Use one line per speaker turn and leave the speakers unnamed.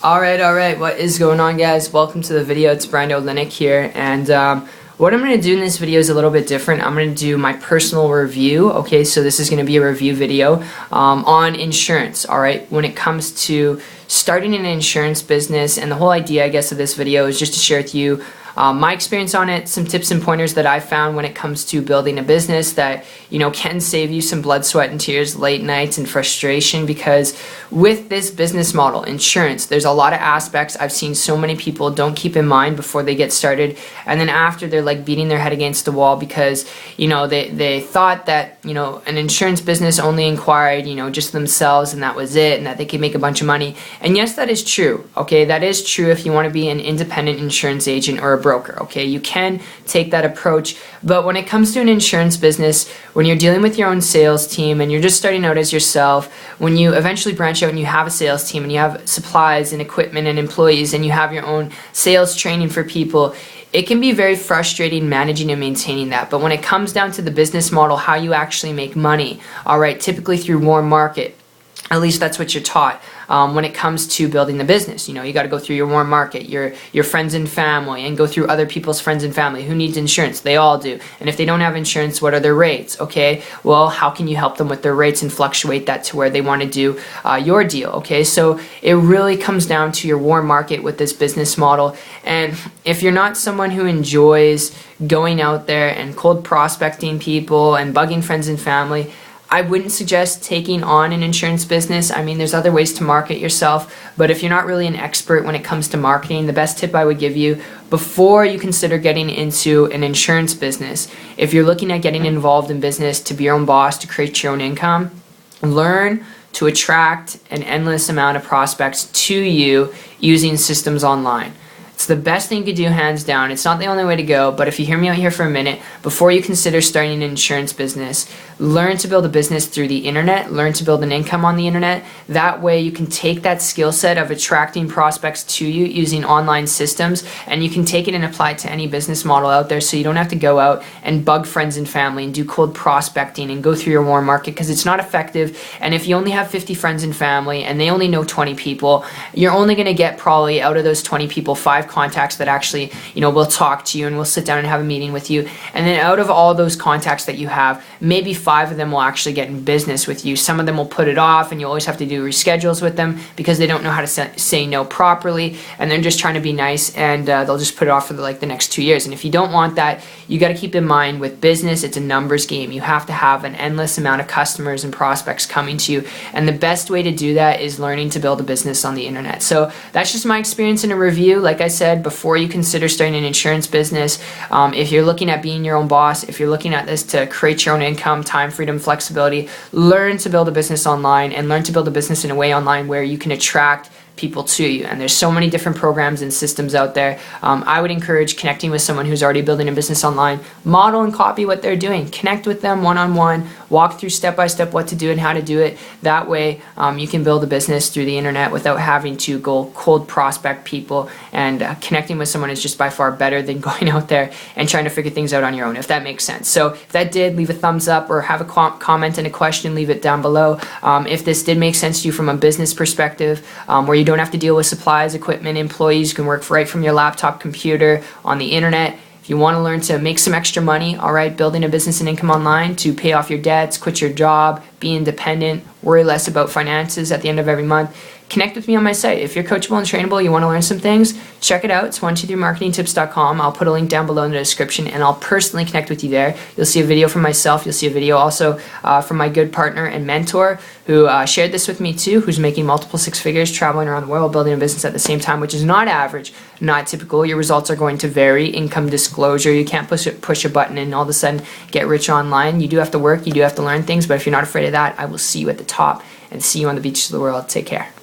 Alright, what is going on, guys? Welcome to the video. It's Brian Olenek here, and what I'm going to do in this video is a little bit different. I'm going to do my personal review, okay? So this is going to be a review video on insurance, alright? When it comes to starting an insurance business, and the whole idea, I guess, of this video is just to share with you my experience on it, some tips and pointers that I found when it comes to building a business that, you know, can save you some blood, sweat, and tears, late nights, and frustration. Because with this business model, insurance, there's a lot of aspects I've seen so many people don't keep in mind before they get started, and then after they're like beating their head against the wall because, you know, they thought that, you know, an insurance business only inquired, you know, just themselves and that was it, and that they could make a bunch of money. And yes, that is true, okay? That is true if you want to be an independent insurance agent or a broker, okay? You can take that approach, but when it comes to an insurance business, when you're dealing with your own sales team and you're just starting out as yourself, when you eventually branch out and you have a sales team and you have supplies and equipment and employees and you have your own sales training for people, it can be very frustrating managing and maintaining that. But when it comes down to the business model, how you actually make money, all right, typically through warm market, at least that's what you're taught. When it comes to building the business, you know, you got to go through your warm market, your friends and family, and go through other people's friends and family. Who needs insurance? They all do. And if they don't have insurance, what are their rates? Okay, well, how can you help them with their rates and fluctuate that to where they want to do your deal? Okay, so it really comes down to your warm market with this business model. And if you're not someone who enjoys going out there and cold prospecting people and bugging friends and family, I wouldn't suggest taking on an insurance business. I mean, there's other ways to market yourself, but if you're not really an expert when it comes to marketing, the best tip I would give you before you consider getting into an insurance business, if you're looking at getting involved in business to be your own boss, to create your own income, learn to attract an endless amount of prospects to you using systems online. It's the best thing you could do, hands down. It's not the only way to go, but if you hear me out here for a minute, before you consider starting an insurance business, learn to build a business through the internet, learn to build an income on the internet. That way you can take that skill set of attracting prospects to you using online systems, and you can take it and apply it to any business model out there, so you don't have to go out and bug friends and family and do cold prospecting and go through your warm market, because it's not effective. And if you only have 50 friends and family and they only know 20 people, you're only going to get probably out of those 20 people 5 contacts that actually, you know, will talk to you and will sit down and have a meeting with you. And then out of all those contacts that you have, maybe 5 of them will actually get in business with you. Some of them will put it off, and you'll always have to do reschedules with them because they don't know how to say no properly, and they're just trying to be nice, and they'll just put it off for the next 2 years. And if you don't want that, you got to keep in mind with business, it's a numbers game. You have to have an endless amount of customers and prospects coming to you, and the best way to do that is learning to build a business on the internet. So that's just my experience in a review. Like I said, before you consider starting an insurance business, if you're looking at being your own boss, if you're looking at this to create your own income, time, freedom, flexibility, learn to build a business online, and learn to build a business in a way online where you can attract people to you. And there's so many different programs and systems out there. I would encourage connecting with someone who's already building a business online. Model and copy what they're doing. Connect with them one-on-one. Walk through step-by-step what to do and how to do it. That way you can build a business through the internet without having to go cold prospect people, and connecting with someone is just by far better than going out there and trying to figure things out on your own, if that makes sense. So if that did, leave a thumbs up, or have a comment and a question, leave it down below. If this did make sense to you from a business perspective, where you don't have to deal with supplies, equipment, employees, you can work right from your laptop, computer, on the internet. If you want to learn to make some extra money, all right, building a business and income online to pay off your debts, quit your job, be independent, worry less about finances at the end of every month, connect with me on my site. If you're coachable and trainable, you want to learn some things, check it out. It's 123marketingtips.com. I'll put a link down below in the description, and I'll personally connect with you there. You'll see a video from myself. You'll see a video also from my good partner and mentor who shared this with me too, who's making multiple 6 figures, traveling around the world, building a business at the same time, which is not average, not typical. Your results are going to vary. Income disclosure, you can't push a button and all of a sudden get rich online. You do have to work, you do have to learn things, but if you're not afraid of that, I will see you at the top and see you on the beaches of the world. Take care.